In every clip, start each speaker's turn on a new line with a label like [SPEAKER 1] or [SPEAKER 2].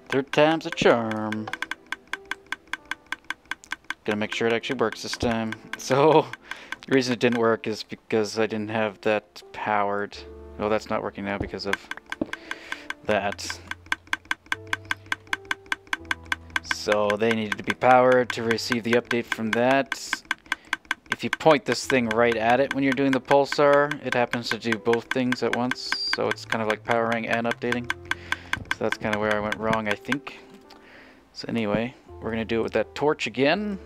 [SPEAKER 1] Third time's a charm. Gonna make sure it actually works this time. So, the reason it didn't work is because I didn't have that powered. Well, that's not working now because of that. So, they needed to be powered to receive the update from that. If you point this thing right at it when you're doing the pulsar, it happens to do both things at once. So, it's kind of like powering and updating. So, that's kind of where I went wrong, I think. So, anyway, we're going to do it with that torch again.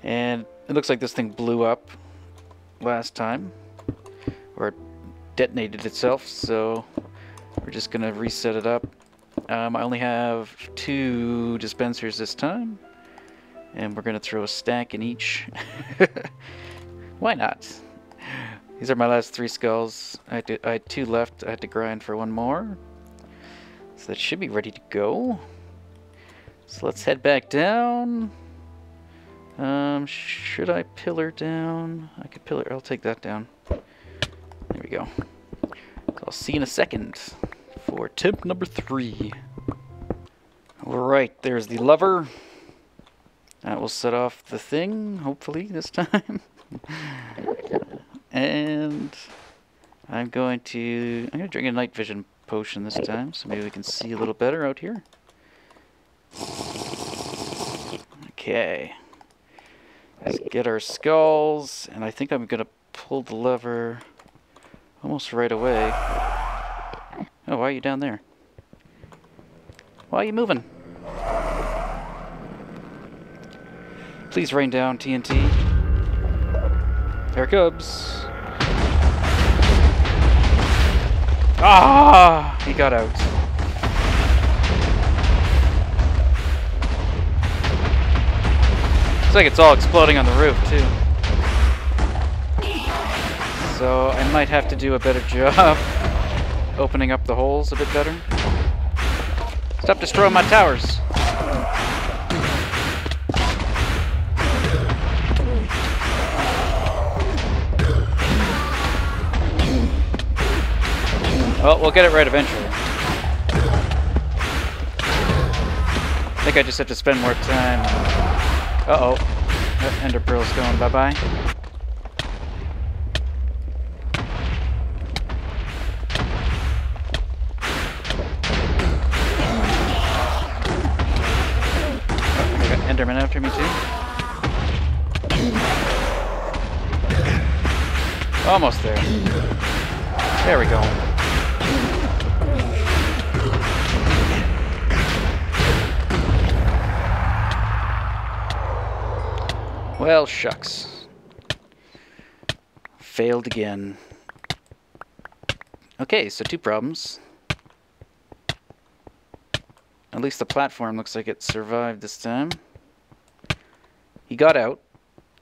[SPEAKER 1] And it looks like this thing blew up last time, or it detonated itself, so we're just gonna reset it up. I only have 2 dispensers this time, and we're gonna throw a stack in each. Why not? These are my last 3 skulls. I had 2 left. I had to grind for 1 more, so that should be ready to go. So let's head back down. Should I pillar down? I could pillar. I'll take that down. There we go. I'll see you in a second for tip number 3. Alright, there's the lever. That will set off the thing, hopefully, this time. And I'm going to drink a night vision potion this time, so maybe we can see a little better out here. Okay. Let's get our skulls, and I think I'm gonna pull the lever almost right away. Oh, why are you down there? Why are you moving? Please rain down TNT. There it comes. Ah! He got out. Looks like it's all exploding on the roof, too. So I might have to do a better job opening up the holes a bit better. Stop destroying my towers. Well, we'll get it right eventually. I think I just have to spend more time. Uh-oh. That ender pearl's going bye-bye. Oh, I got enderman after me too. Almost there. There we go. Well, shucks. Failed again. Okay, so 2 problems. At least the platform looks like it survived this time. He got out.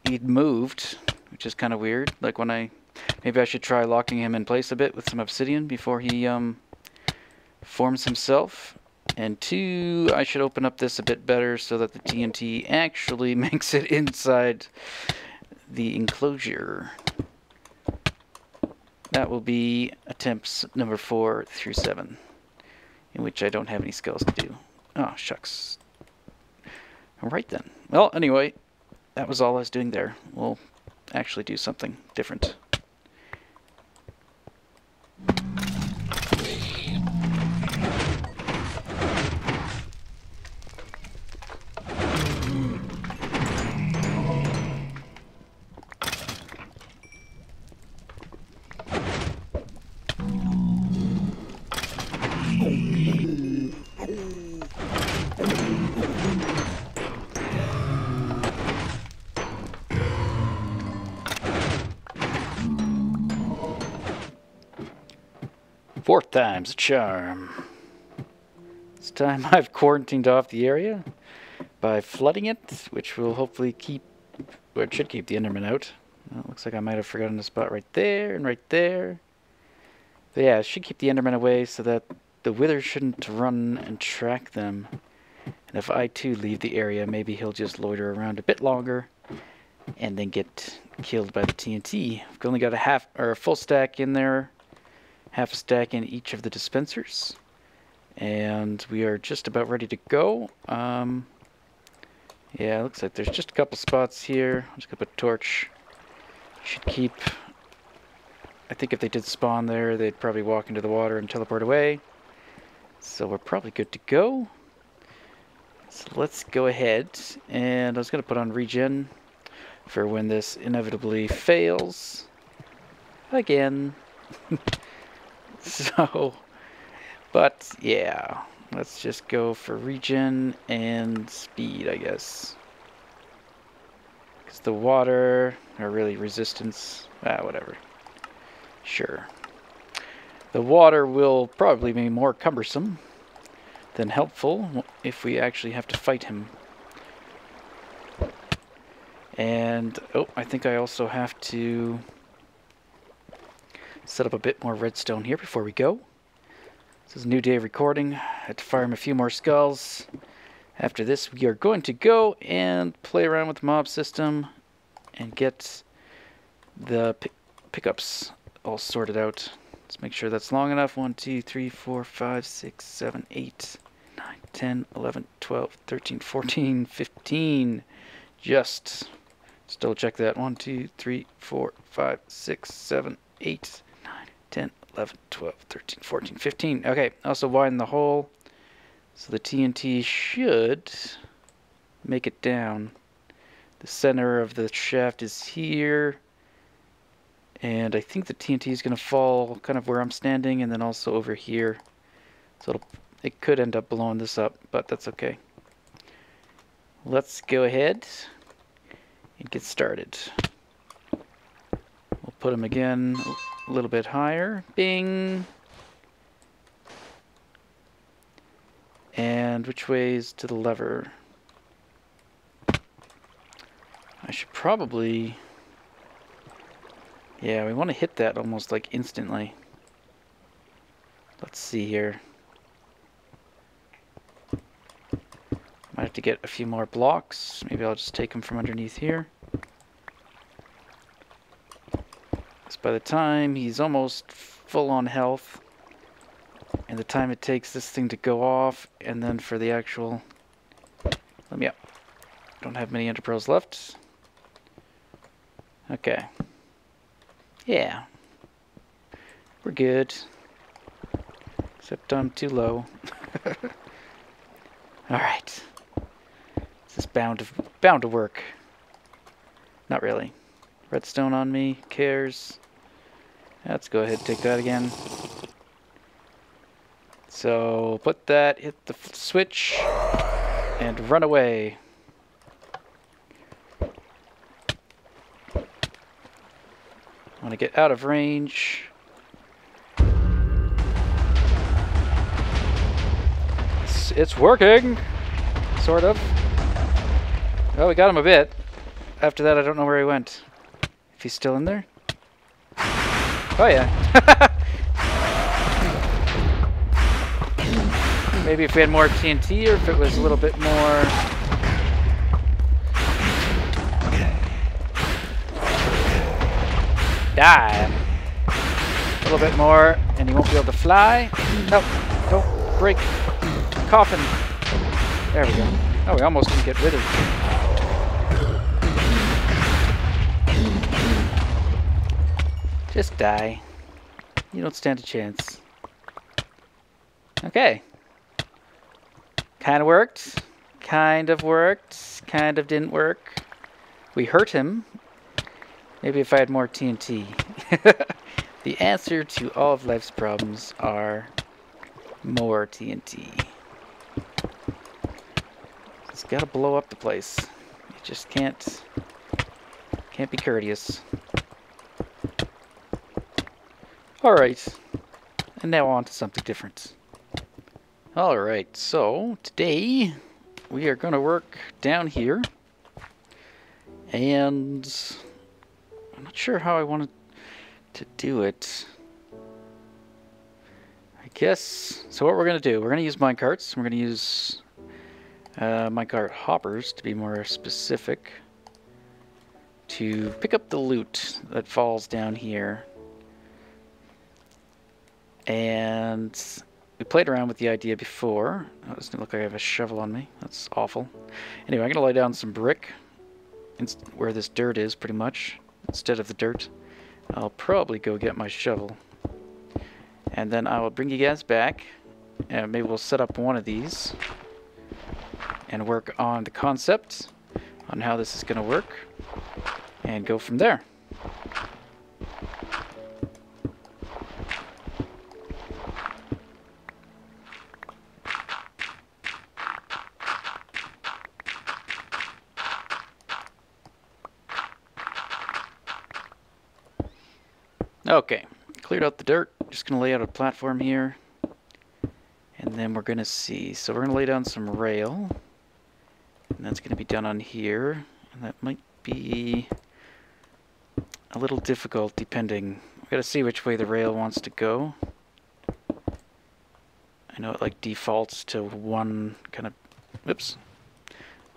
[SPEAKER 1] He'd moved, which is kind of weird. Like when maybe I should try locking him in place a bit with some obsidian before he forms himself. And 2, I should open up this a bit better so that the TNT actually makes it inside the enclosure. That will be attempts number 4 through 7, in which I don't have any skills to do. Oh, shucks. Alright then. Well, anyway, that was all I was doing there. We'll actually do something different. Fourth time's a charm. This time I've quarantined off the area by flooding it, which will hopefully keep, or it should keep the enderman out. Well, it looks like I might have forgotten a spot right there and right there. But yeah, it should keep the enderman away so that the wither shouldn't run and track them. And if I too leave the area, maybe he'll just loiter around a bit longer and then get killed by the TNT. I've only got a full stack in there. Half a stack in each of the dispensers. And we are just about ready to go. Yeah, it looks like there's just a couple spots here. I'm just gonna put a torch. Should keep... I think if they did spawn there, they'd probably walk into the water and teleport away. So we're probably good to go. So let's go ahead, and I was gonna put on regen for when this inevitably fails. Again. So, but yeah. Let's just go for regen and speed, I guess. Because the water, or really resistance, whatever. Sure. The water will probably be more cumbersome than helpful if we actually have to fight him. And, oh, I think I also have to set up a bit more redstone here before we go. This is a new day of recording. I had to farm a few more skulls. After this, we are going to go and play around with the mob system and get the pickups all sorted out. Let's make sure that's long enough. 1, 2, 3, 4, 5, 6, 7, 8, 9, 10, 11, 12, 13, 14, 15. Just double check that. 1, 2, 3, 4, 5, 6, 7, 8, 9, 10, 11, 12, 13, 14, 15. Okay, also widen the hole so the TNT should make it down. The center of the shaft is here, and I think the TNT is going to fall kind of where I'm standing and then also over here. So it could end up blowing this up, but that's okay. Let's go ahead and get started. We'll put them again a little bit higher. Bing! And which way is to the lever? I should probably... Yeah, we want to hit that almost like instantly. Let's see here. Might have to get a few more blocks. Maybe I'll just take them from underneath here. Because by the time he's almost full on health, and the time it takes this thing to go off, and then for the actual... Let me up. Don't have many ender pearls left. Okay. Yeah. We're good. Except I'm too low. Alright. This is bound to work. Not really. Redstone on me. Cares. Let's go ahead and take that again. So put that, hit the switch, and run away. Want to get out of range. It's working, sort of. Oh, we got him a bit. After that, I don't know where he went. If he's still in there. Oh yeah. Maybe if we had more TNT, or if it was a little bit more... Die! A little bit more, and he won't be able to fly. No, don't break. Coffin. There we go. Oh, we almost didn't get rid of it. Just die. You don't stand a chance. Okay. Kind of worked. Kind of worked. Kind of didn't work. We hurt him. Maybe if I had more TNT. The answer to all of life's problems are more TNT. It's got to blow up the place. You just can't be courteous. Alright. And now on to something different. Alright, so today we are going to work down here. And I'm not sure how I wanted to do it. I guess, so what we're going to do, we're going to use minecarts. We're going to use minecart hoppers, to be more specific, to pick up the loot that falls down here. And we played around with the idea before. Oh, it doesn't look like I have a shovel on me. That's awful. Anyway, I'm going to lay down some brick where this dirt is, pretty much, instead of the dirt. I'll probably go get my shovel. And then I will bring you guys back, and maybe we'll set up one of these and work on the concept, on how this is going to work, and go from there. Okay, cleared out the dirt. Just going to lay out a platform here. And then we're going to see. So we're going to lay down some rail. And that's going to be done on here. And that might be a little difficult depending. We've got to see which way the rail wants to go. I know it like defaults to one kind of... Oops.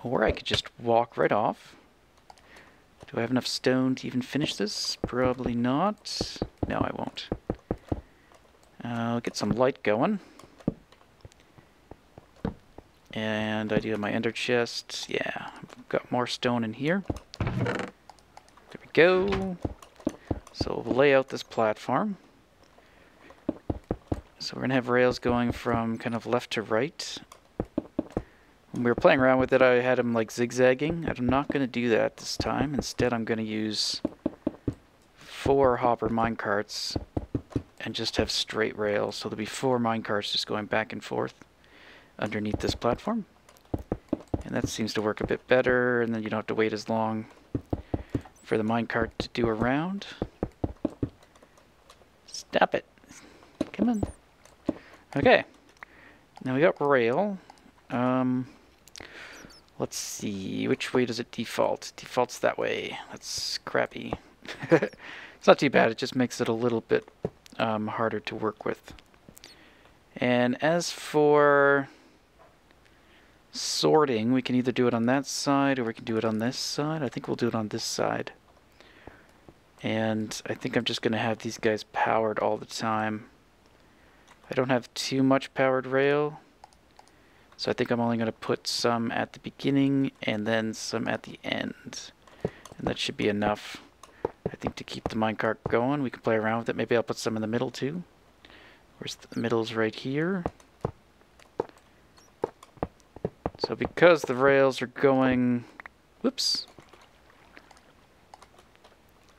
[SPEAKER 1] Or I could just walk right off. Do I have enough stone to even finish this? Probably not. No, I won't. I'll get some light going. And I do have my ender chest. Yeah, I've got more stone in here. There we go. So we'll lay out this platform. So we're going to have rails going from kind of left to right. When we were playing around with it, I had them like zigzagging. I'm not going to do that this time. Instead, I'm going to use 4 hopper minecarts and just have straight rails. So there'll be 4 minecarts just going back and forth underneath this platform. And that seems to work a bit better, and then you don't have to wait as long for the minecart to do a round. Stop it. Come on. Okay. Now we got rail. Let's see, which way does it default? It defaults that way. That's crappy. It's not too bad, it just makes it a little bit harder to work with. And as for sorting, we can either do it on that side or we can do it on this side. I think we'll do it on this side. And I think I'm just going to have these guys powered all the time. I don't have too much powered rail. So I think I'm only going to put some at the beginning and then some at the end. And that should be enough, I think, to keep the minecart going. We can play around with it. Maybe I'll put some in the middle too. Where's the middle's right here. So because the rails are going, whoops,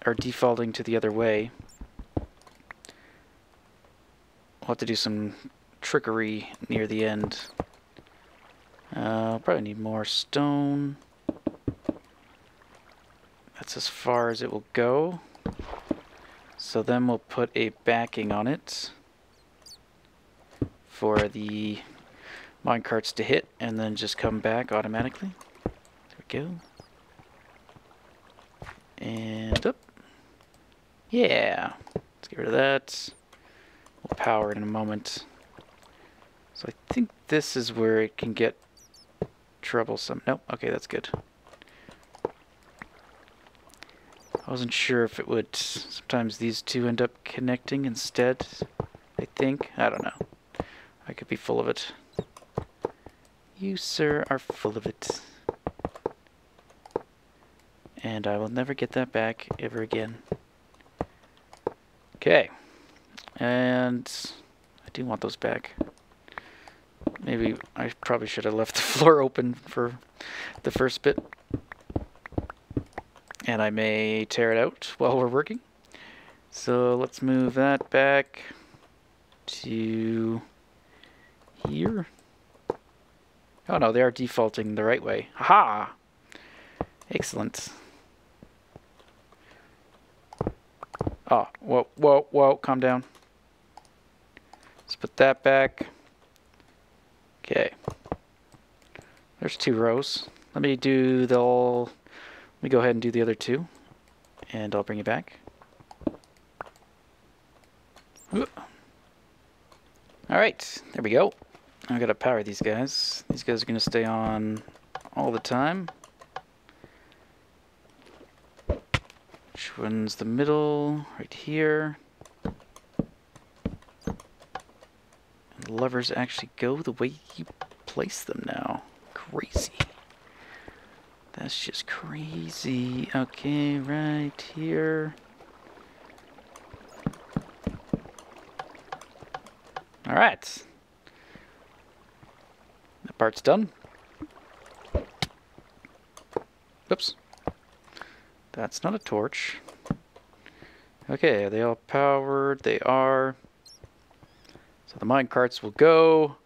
[SPEAKER 1] are defaulting to the other way, we'll have to do some trickery near the end. I'll probably need more stone. That's as far as it will go. So then we'll put a backing on it for the minecarts to hit and then just come back automatically. There we go. And up. Yeah. Let's get rid of that. We'll power it in a moment. So I think this is where it can get troublesome. Nope. Okay, that's good. I wasn't sure if it would. Sometimes these two end up connecting instead, I think. I don't know. I could be full of it. You, sir, are full of it. And I will never get that back ever again. Okay. And I do want those back. Maybe I probably should have left the floor open for the first bit. And I may tear it out while we're working. So let's move that back to here. Oh no, they are defaulting the right way. Haha! Excellent. Oh, whoa, whoa, whoa, calm down. Let's put that back. Okay. There's 2 rows. Let me go ahead and do the other 2. And I'll bring you back. Alright, there we go. I gotta power these guys. These guys are gonna stay on all the time. Which one's the middle? Right here. And The levers actually go the way you place them now. Crazy. That's just crazy. Okay, right here. Alright. That part's done. Oops. That's not a torch. Okay, are they all powered? They are. So the mine carts will go.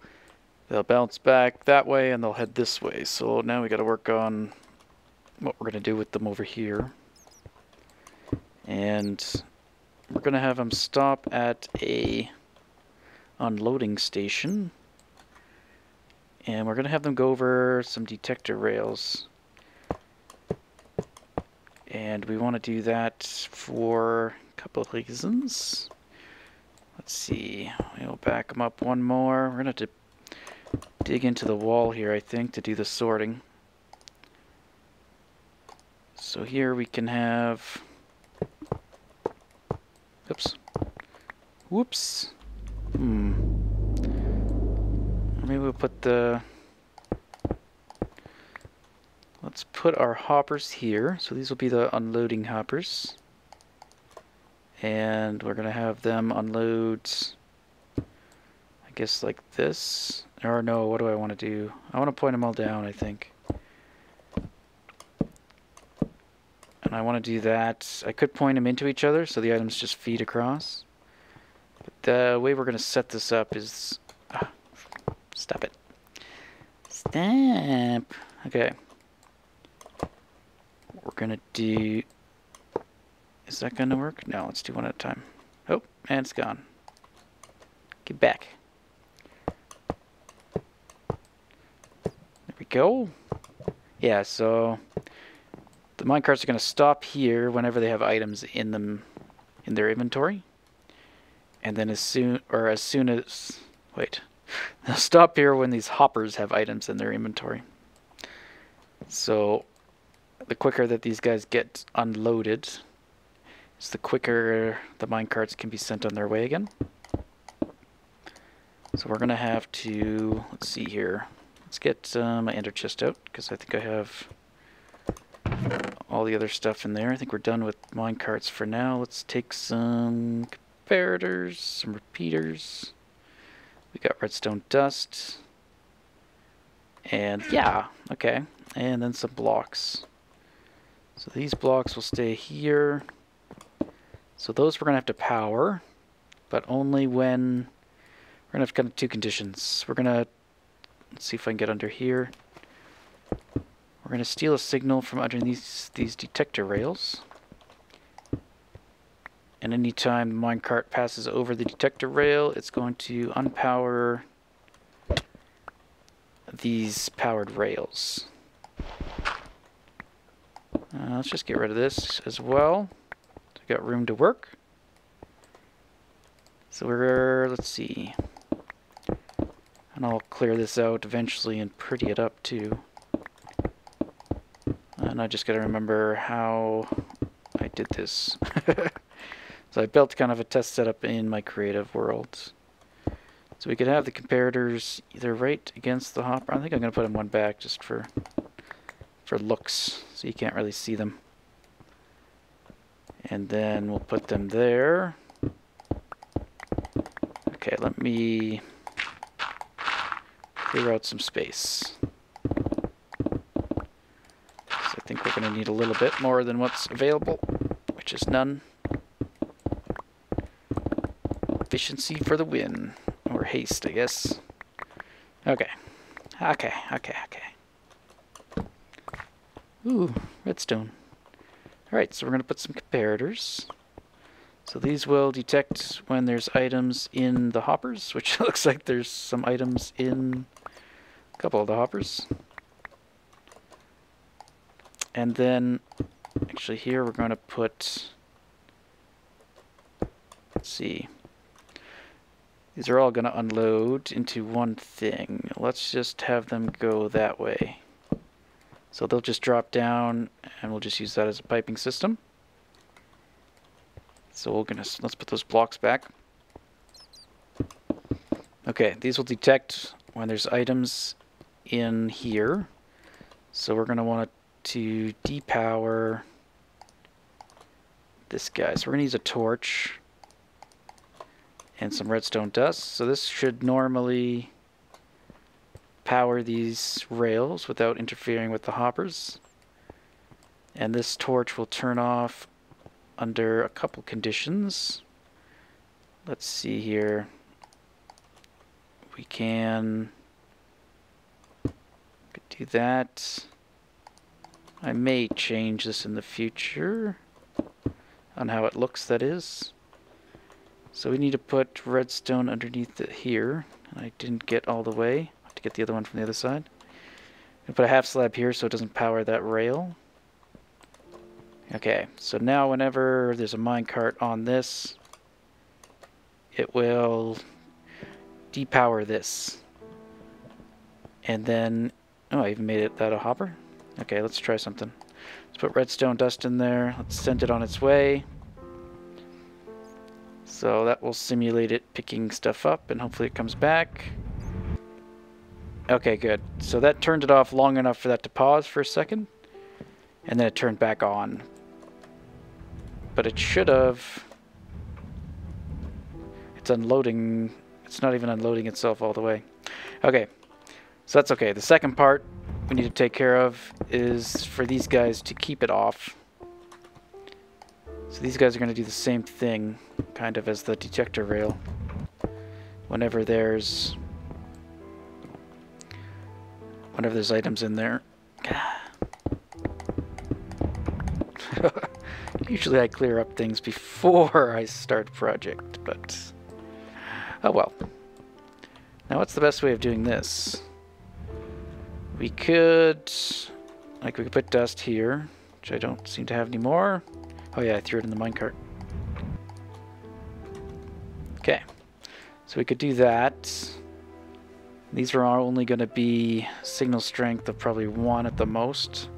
[SPEAKER 1] They'll bounce back that way and they'll head this way. So now we got to work on what we're going to do with them over here. And we're going to have them stop at a unloading station. And we're going to have them go over some detector rails. And we want to do that for a couple of reasons. Let's see. We'll back them up one more. We're going to have to dig into the wall here, I think, to do the sorting. So here we can have... Oops. Whoops. Maybe we'll put the... Let's put our hoppers here. So these will be the unloading hoppers. And we're going to have them unload, I guess, like this. Or no, what do I want to do? I want to point them all down, I think. And I want to do that. I could point them into each other so the items just feed across. But the way we're going to set this up is... stop it. Stop. Okay. We're going to do... Is that going to work? No, let's do one at a time. Oh, and it's gone. Get back. There we go. Yeah, so the minecarts are going to stop here whenever they have items in them, in their inventory. And then as soon as... Wait. They'll stop here when these hoppers have items in their inventory. So the quicker that these guys get unloaded... the quicker the minecarts can be sent on their way again. So we're going to have to, let's see here. Let's get my ender chest out, because I think I have all the other stuff in there. I think we're done with minecarts for now. Let's take some comparators, some repeaters. We got redstone dust. And yeah, okay. And then some blocks. So these blocks will stay here. So those we're going to have to power, but only when... We're going to have kind of two conditions. We're going to... Let's see if I can get under here. We're going to steal a signal from underneath these detector rails. And anytime the minecart passes over the detector rail, it's going to unpower these powered rails. Let's just get rid of this as well. Got room to work. So let's see. And I'll clear this out eventually and pretty it up too. And I just gotta remember how I did this. So I built kind of a test setup in my creative world. So we could have the comparators either right against the hopper. I think I'm gonna put them one back just for looks, so you can't really see them. And then we'll put them there. Okay, let me clear out some space. So I think we're going to need a little bit more than what's available, which is none. Efficiency for the win. Or haste, I guess. Okay. Okay. Ooh, redstone. Alright, so we're going to put some comparators. So these will detect when there's items in the hoppers, which looks like there's some items in a couple of the hoppers. And then, actually here we're going to put, let's see, these are all going to unload into one thing. Let's just have them go that way. So they'll just drop down, and we'll just use that as a piping system. So let's put those blocks back. Okay, these will detect when there's items in here. So we're going to want to depower this guy. So we're going to use a torch and some redstone dust. So this should normally power these rails without interfering with the hoppers. And this torch will turn off under a couple conditions. Let's see here. We can do that. I may change this in the future on how it looks, that is. So we need to put redstone underneath it here. I didn't get all the way. I have to get the other one from the other side. I'm gonna put a half slab here so it doesn't power that rail. Okay, so now whenever there's a minecart on this, it will depower this. And then, oh, I even made that a hopper. Okay, let's try something. Let's put redstone dust in there. Let's send it on its way. So that will simulate it picking stuff up, and hopefully it comes back. Okay, good. So that turned it off long enough for that to pause for a second, and then it turned back on. But it should have... It's unloading... It's not even unloading itself all the way. Okay, so that's okay. The second part we need to take care of is for these guys to keep it off. So these guys are going to do the same thing, kind of, as the detector rail. Whenever there's items in there. Usually I clear up things before I start a project, but oh well. Now what's the best way of doing this? We could put dust here, which I don't seem to have anymore. Oh yeah, I threw it in the minecart. Okay, so we could do that. These are only going to be signal strength of probably 1 at the most.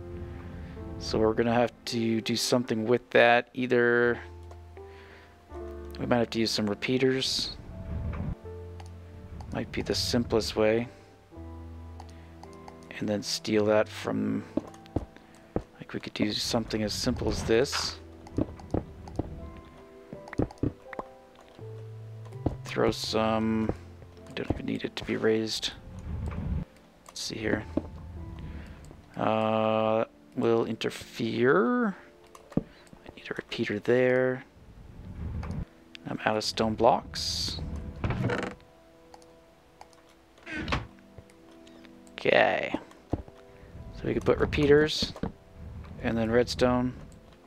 [SPEAKER 1] So we're going to have to do something with that. Either we might have to use some repeaters. Might be the simplest way. And then steal that from... Like we could do something as simple as this. Throw some... I don't even need it to be raised. Let's see here. Will interfere. I need a repeater there. I'm out of stone blocks. Okay. So we could put repeaters and then redstone.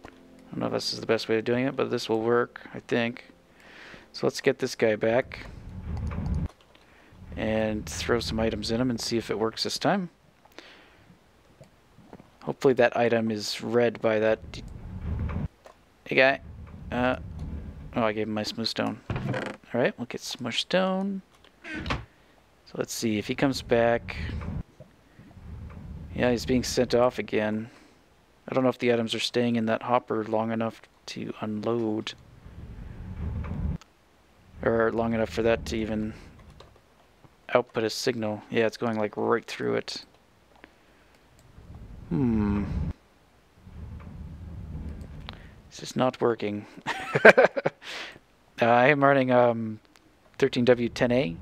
[SPEAKER 1] I don't know if this is the best way of doing it, but this will work, I think. So let's get this guy back and throw some items in him and see if it works this time. Hopefully that item is read by that... Hey guy. Oh, I gave him my smooth stone. Alright, we'll get smush stone. So let's see if he comes back. Yeah, he's being sent off again. I don't know if the items are staying in that hopper long enough to unload. Or long enough for that to even output a signal. Yeah, it's going like right through it. It's just not working. I am running 13W10A.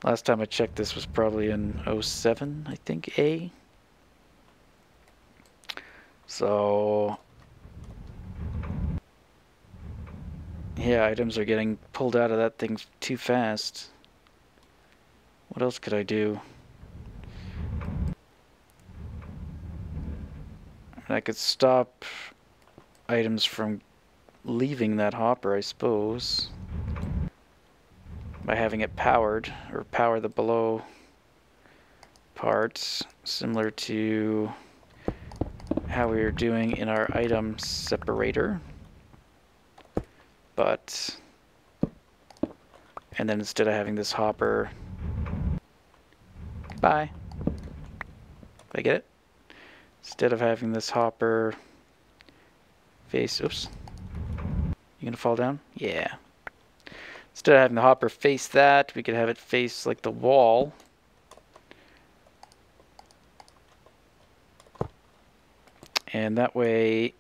[SPEAKER 1] Last time I checked this was probably in 07, I think, A. So... yeah, items are getting pulled out of that thing too fast. What else could I do? I could stop items from leaving that hopper, I suppose, by having it powered, or power the below parts, similar to how we were doing in our item separator. But, and then instead of having this hopper, goodbye, did I get it? Instead of having this hopper face, oops, you gonna fall down? Yeah. Instead of having the hopper face that, we could have it face like the wall. And that way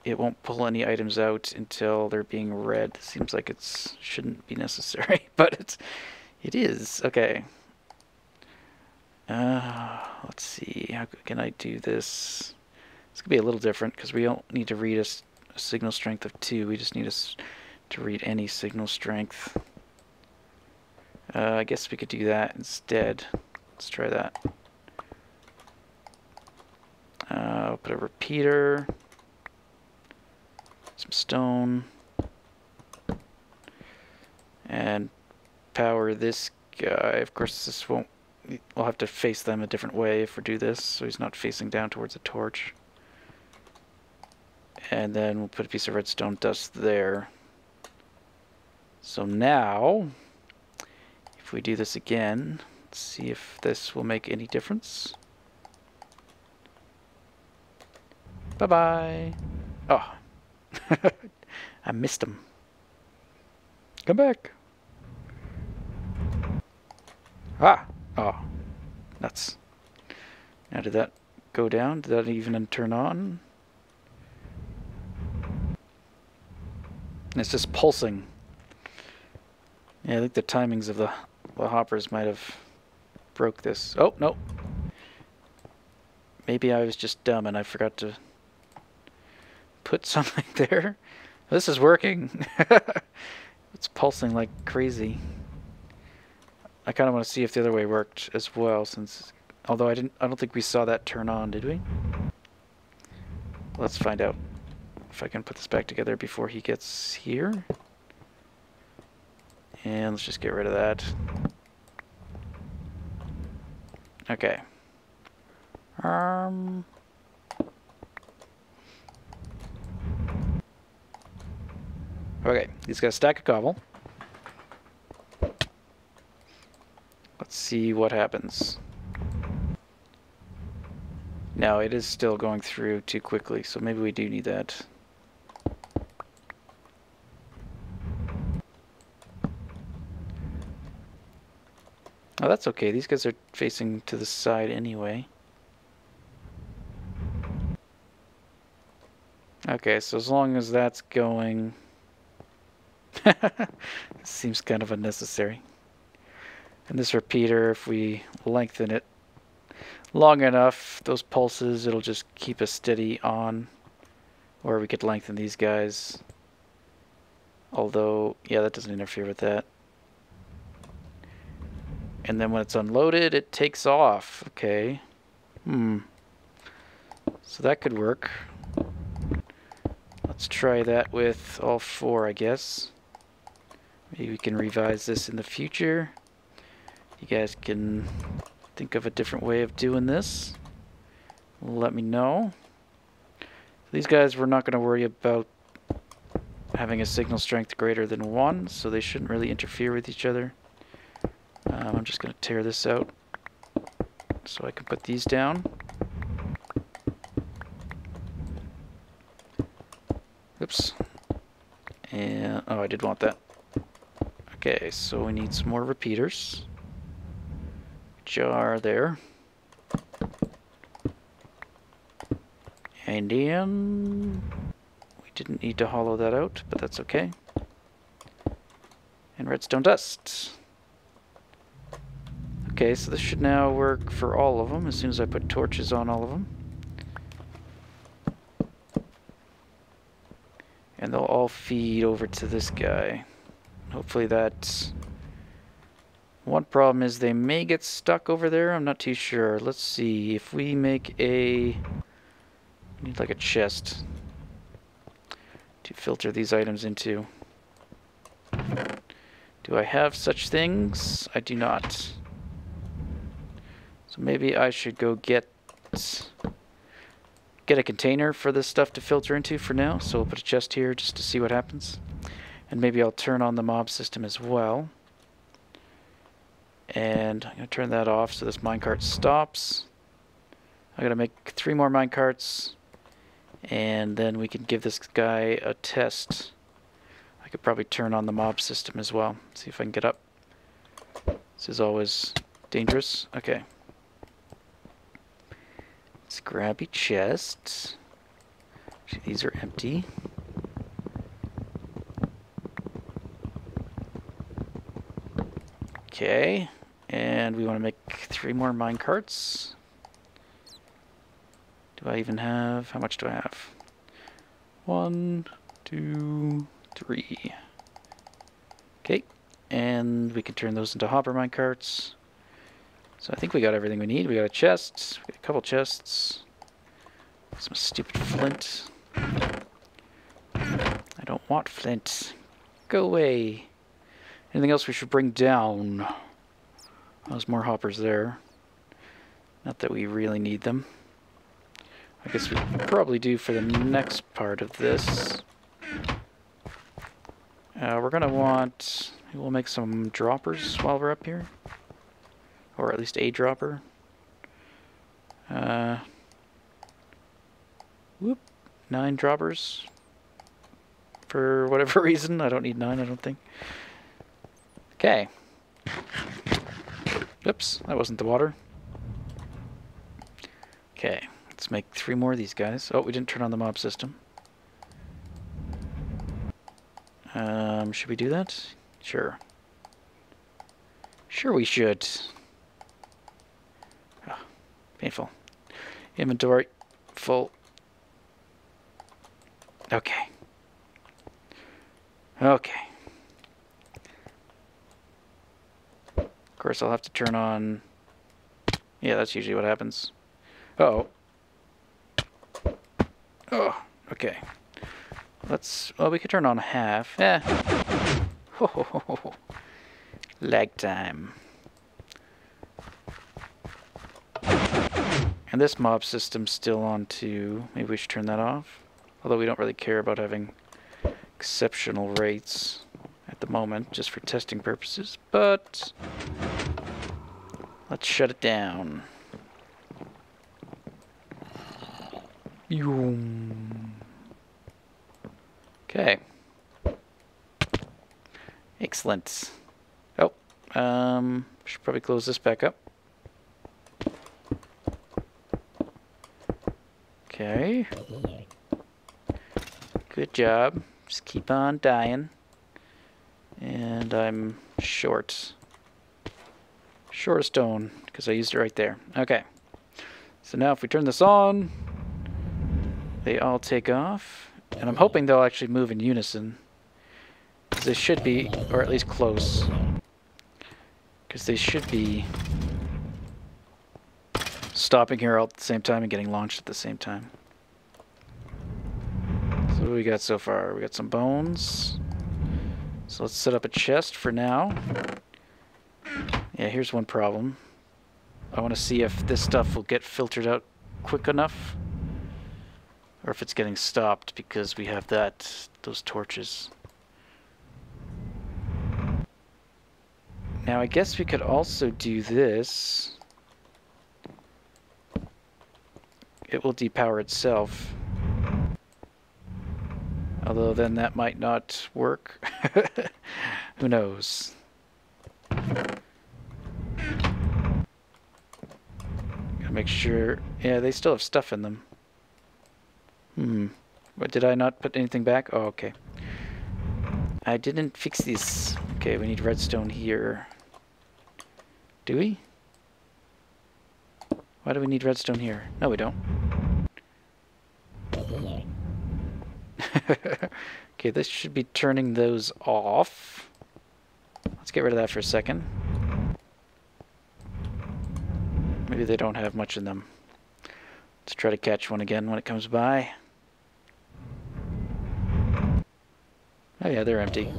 [SPEAKER 1] it won't pull any items out until they're being read. Seems like it shouldn't be necessary, but it is. Okay. Let's see. How can I do this? It's going to be a little different because we don't need to read a signal strength of 2. We just need to read any signal strength. I guess we could do that instead. Let's try that. I'll put a repeater, some stone, and power this guy. Of course, this won't. We'll have to face them a different way if we do this, so he's not facing down towards a torch. And then we'll put a piece of redstone dust there. So now, if we do this again, let's see if this will make any difference. Bye-bye. Oh. I missed him. Come back. Ah. Oh. Nuts. Now did that go down? Did that even turn on? It's just pulsing. Yeah, I think the timings of the hoppers might have broke this. Oh, no. Maybe I was just dumb and I forgot to put something there. This is working. It's pulsing like crazy. I kind of want to see if the other way worked as well, since although I don't think we saw that turn on, did we? Let's find out if I can put this back together before he gets here. And let's just get rid of that. Okay. Okay, he's got a stack of cobble. Let's see what happens. No, it is still going through too quickly, so maybe we do need that. Oh, that's okay. These guys are facing to the side anyway. Okay, so as long as that's going... Seems kind of unnecessary. And this repeater, if we lengthen it long enough, those pulses, it'll just keep us steady on. Or we could lengthen these guys. Although, yeah, that doesn't interfere with that. And then when it's unloaded, it takes off. Okay. So that could work. Let's try that with all 4, I guess. Maybe we can revise this in the future. You guys can think of a different way of doing this. Let me know. These guys, we're not going to worry about having a signal strength greater than 1, so they shouldn't really interfere with each other. I'm just going to tear this out so I can put these down. Oops. And, oh, I did want that. Okay, so we need some more repeaters. Jar there. And then we didn't need to hollow that out, but that's okay. And redstone dust. Okay, so this should now work for all of them as soon as I put torches on all of them. And they'll all feed over to this guy. Hopefully that's... One problem is they may get stuck over there. I'm not too sure. Let's see. If we make a... We need like a chest to filter these items into. Do I have such things? I do not. So maybe I should go get a container for this stuff to filter into for now. So we'll put a chest here just to see what happens. And maybe I'll turn on the mob system as well. And I'm going to turn that off so this minecart stops. I'm going to make 3 more minecarts. And then we can give this guy a test. I could probably turn on the mob system as well. See if I can get up. This is always dangerous. Okay. Let's grab a chest. Actually, these are empty. Okay. And we want to make 3 more mine carts. Do I even have... How much do I have? 1, 2, 3. Okay. And we can turn those into hopper mine carts. So I think we got everything we need. We got a chest. We got a couple chests. Some stupid flint. I don't want flint. Go away. Anything else we should bring down? There's more hoppers there. Not that we really need them. I guess we probably do for the next part of this. We're going to want... We'll make some droppers while we're up here. Or at least a dropper. Whoop. 9 droppers. For whatever reason. I don't need 9, I don't think. Okay. Oops, that wasn't the water. Okay, let's make 3 more of these guys. Oh, we didn't turn on the mob system. Should we do that? Sure. Sure we should. Oh, painful. Inventory. Full. Okay. Okay. Of course, I'll have to turn on... Yeah, that's usually what happens. Uh-oh. Oh, okay. Let's... Well, we could turn on half. Eh. Ho, ho, ho, ho. Lag time. And this mob system's still on too. Maybe we should turn that off. Although we don't really care about having exceptional rates at the moment, just for testing purposes. But let's shut it down. Okay. Excellent. Oh, should probably close this back up. Okay. Good job. Just keep on dying. And I'm short. Short of stone, because I used it right there. Okay. So now if we turn this on, they all take off. And I'm hoping they'll actually move in unison. They should be, or at least close. Because they should be stopping here all at the same time and getting launched at the same time. So what do we got so far? We got some bones. So let's set up a chest for now. Yeah, here's one problem. I want to see if this stuff will get filtered out quick enough. Or if it's getting stopped because we have those torches. Now I guess we could also do this. It will depower itself. Although then that might not work. Who knows? Gotta make sure... Yeah, they still have stuff in them. But did I not put anything back? Oh, okay. I didn't fix this. Okay, we need redstone here. Do we? Why do we need redstone here? No, we don't. Okay, this should be turning those off. Let's get rid of that for a second. Maybe they don't have much in them. Let's try to catch one again when it comes by. Oh yeah, they're empty.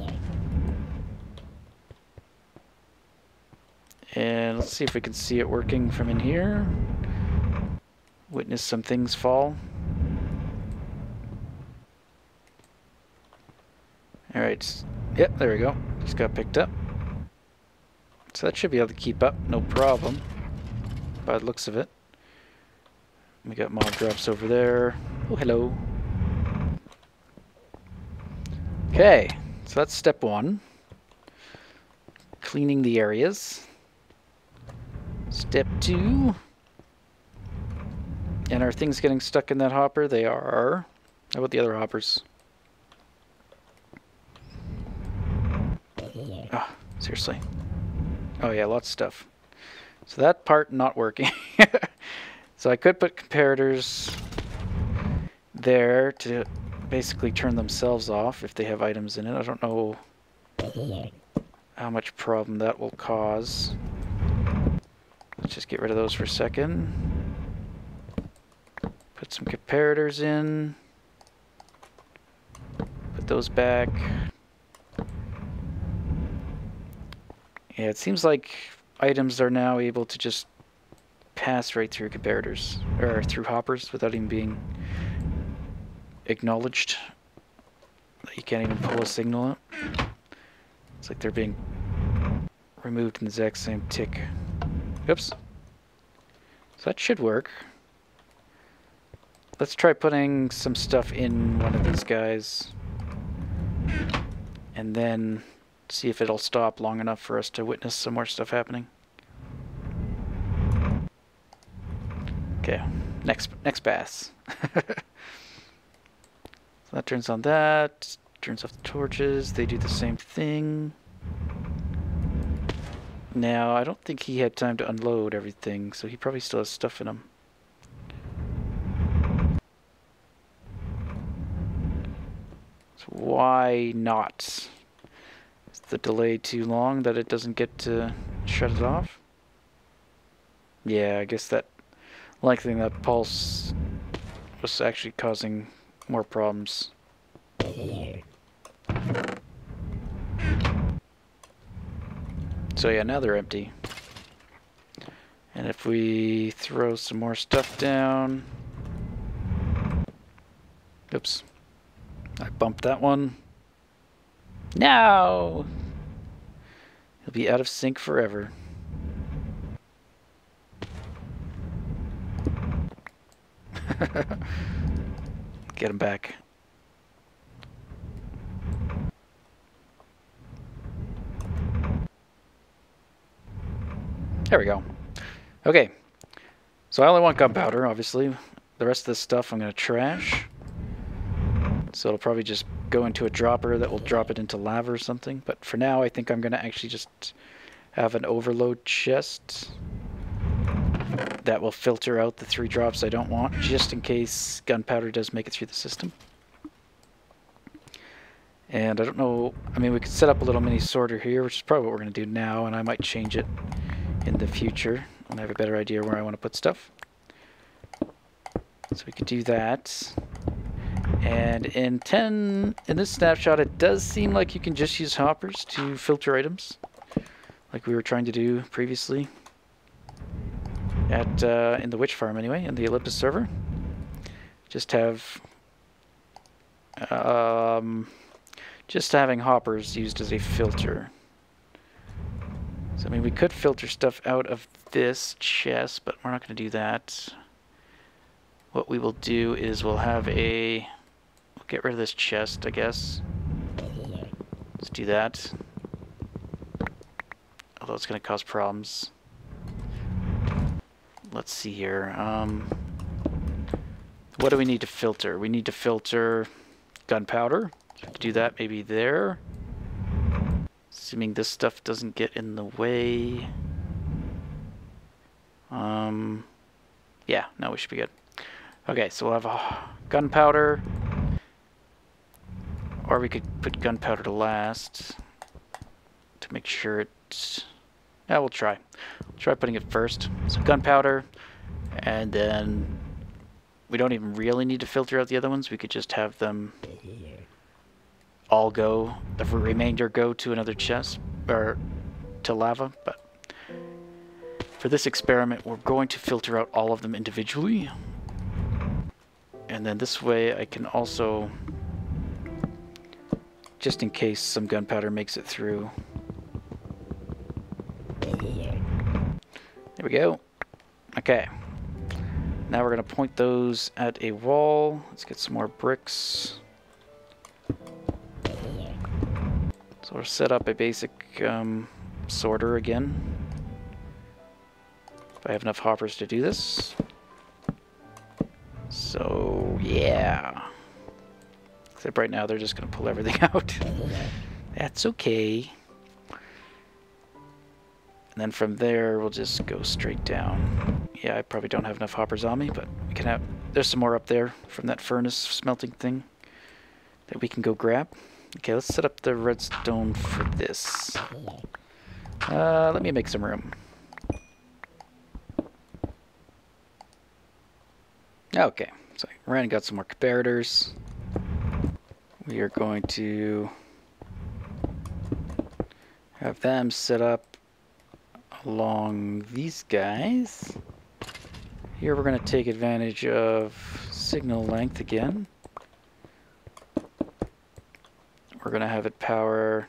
[SPEAKER 1] And let's see if we can see it working from in here. Witness some things fall. Alright. Yep, there we go. Just got picked up. So that should be able to keep up, no problem. By the looks of it. We got mob drops over there. Oh, hello. Okay, So that's step one. Cleaning the areas. Step two. And are things getting stuck in that hopper? They are. How about the other hoppers? Oh, seriously. Oh yeah, lots of stuff. So that part not working. So I could put comparators there to basically turn themselves off if they have items in it. I don't know how much problem that will cause. Let's just get rid of those for a second. Put some comparators in. Put those back. Yeah, it seems like items are now able to just pass right through comparators, or through hoppers, without even being acknowledged. You can't even pull a signal up. It's like they're being removed in the exact same tick. Oops. So that should work. Let's try putting some stuff in one of these guys. And then see if it'll stop long enough for us to witness some more stuff happening. Okay, next pass. So that turns on that, turns off the torches, they do the same thing. Now, I don't think he had time to unload everything, so he probably still has stuff in him. So why not? Is the delay too long that it doesn't get to shut it off? Yeah, I guess that lengthening that pulse was actually causing more problems. So yeah, now they're empty. And if we throw some more stuff down... Oops. I bumped that one. No! He'll be out of sync forever. Get him back. There we go. Okay. So I only want gunpowder, obviously. The rest of this stuff I'm going to trash. So it'll probably just go into a dropper that will drop it into lava or something. But for now, I think I'm going to actually just have an overload chest that will filter out the 3 drops I don't want, just in case gunpowder does make it through the system. And I don't know, I mean, we could set up a little mini sorter here, which is probably what we're going to do now, and I might change it in the future when I have a better idea where I want to put stuff. So we could do that. And in this snapshot, it does seem like you can just use hoppers to filter items, like we were trying to do previously at in the witch farm anyway, in the Olympus server. Just have just having hoppers used as a filter. So I mean, we could filter stuff out of this chest, but we're not going to do that. What we will do is we'll get rid of this chest, I guess. Let's do that. Although it's going to cause problems. Let's see here. What do we need to filter? We need to filter gunpowder. So to do that, maybe there. Assuming this stuff doesn't get in the way. Yeah, no, we should be good. Okay, so we'll have a gunpowder. Or we could put gunpowder to last to make sure it... Yeah, we'll try. We'll try putting it first. So gunpowder, and then we don't even really need to filter out the other ones. We could just have them all go, the remainder go to another chest, or to lava. But for this experiment, we're going to filter out all of them individually. And then this way I can also, just in case some gunpowder makes it through. There we go. Okay. Now we're going to point those at a wall. Let's get some more bricks. So we'll set up a basic sorter again. If I have enough hoppers to do this. So, yeah. Except right now they're just going to pull everything out. That's okay. And then from there, we'll just go straight down. Yeah, I probably don't have enough hoppers on me, but we can have... There's some more up there from that furnace smelting thing that we can go grab. Okay, let's set up the redstone for this. Let me make some room. Okay, so Rand got some more comparators. We are going to have them set up along these guys. Here we're going to take advantage of signal length again. We're going to have it power...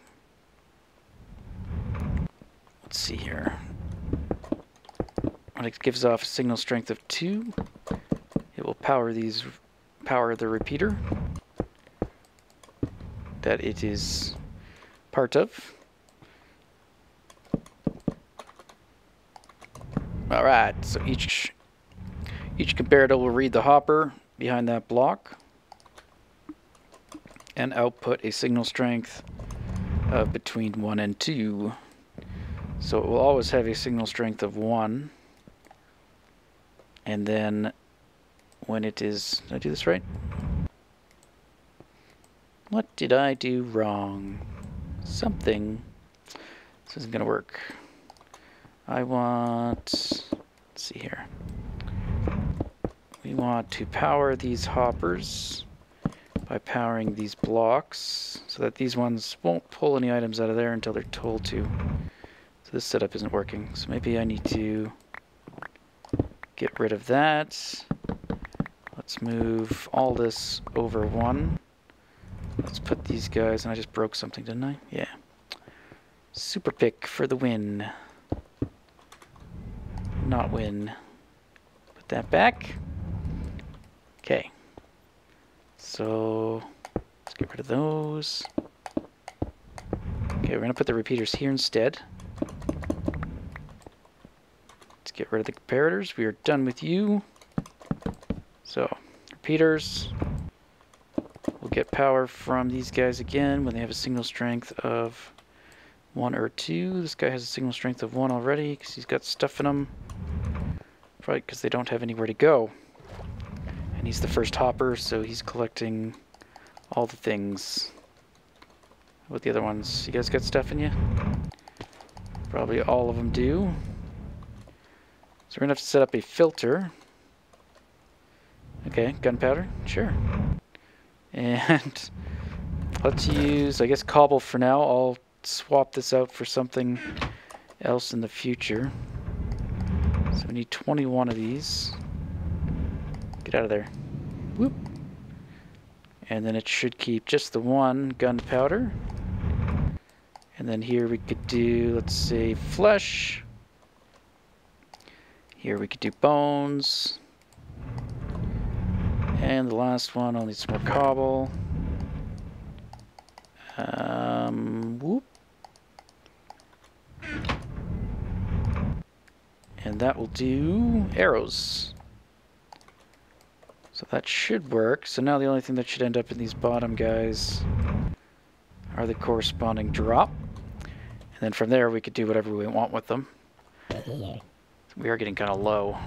[SPEAKER 1] Let's see here. When it gives off a signal strength of 2, it will power the repeater that it is part of. Alright, so each comparator will read the hopper behind that block and output a signal strength of between 1 and 2. So it will always have a signal strength of 1. And then when it is... Did I do this right? What did I do wrong? Something. This isn't going to work. I want... Let's see here. We want to power these hoppers by powering these blocks so that these ones won't pull any items out of there until they're told to. So this setup isn't working. So maybe I need to get rid of that. Let's move all this over 1. Let's put these guys, and I just broke something, didn't I? Yeah. Super pick for the win. Not win. Put that back. Okay. So, let's get rid of those. Okay, we're going to put the repeaters here instead. Let's get rid of the comparators. We are done with you. So, repeaters. We'll get power from these guys again when they have a signal strength of 1 or 2. This guy has a signal strength of 1 already because he's got stuff in him. Probably because they don't have anywhere to go. And he's the first hopper, so he's collecting all the things. How about the other ones? You guys got stuff in you? Probably all of them do. So we're going to have to set up a filter. Okay, gunpowder, sure. And let's use, I guess, cobble for now. I'll swap this out for something else in the future. So we need 21 of these. Get out of there. Whoop. And then it should keep just the 1 gunpowder. And then here we could do, let's say, flesh. Here we could do bones. And the last one, I'll need some more cobble. Whoop. And that will do arrows. So that should work. So now the only thing that should end up in these bottom guys are the corresponding drop. And then from there we could do whatever we want with them. We are getting kind of low.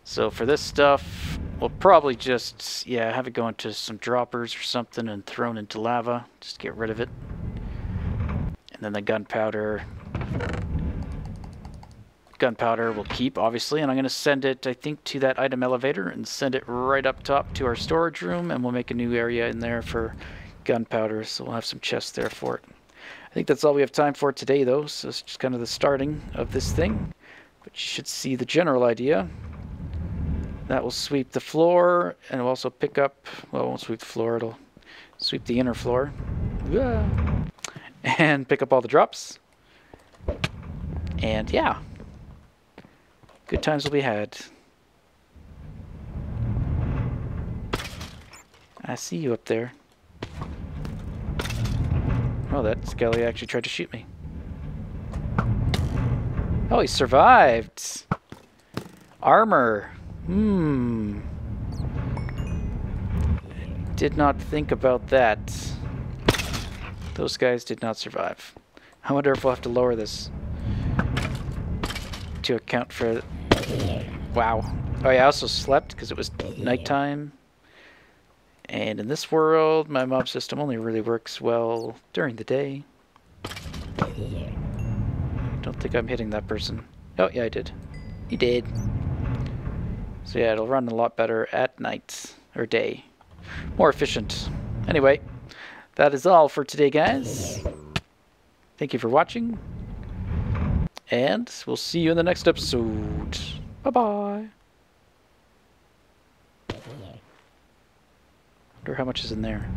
[SPEAKER 1] So for this stuff, we'll probably just, yeah, have it go into some droppers or something and thrown into lava. Just get rid of it. And then the gunpowder will keep, obviously. And I'm going to send it, I think, to that item elevator and send it right up top to our storage room. And we'll make a new area in there for gunpowder. So we'll have some chests there for it. I think that's all we have time for today, though. So it's just kind of the starting of this thing. But you should see the general idea. That will sweep the floor, and it'll also pick up, well, it won't sweep the floor, it'll sweep the inner floor. And pick up all the drops. And yeah, good times will be had. I see you up there. Oh, that skelly actually tried to shoot me. Oh, he survived. Armor. Did not think about that. Those guys did not survive. I wonder if we'll have to lower this to account for... Wow. Oh yeah, I also slept because it was nighttime. And in this world, my mob system only really works well during the day. Don't think I'm hitting that person. Oh, yeah, I did. He did. So yeah, it'll run a lot better at night. Or day. More efficient. Anyway, that is all for today, guys. Thank you for watching. And we'll see you in the next episode. Bye-bye. Wonder how much is in there.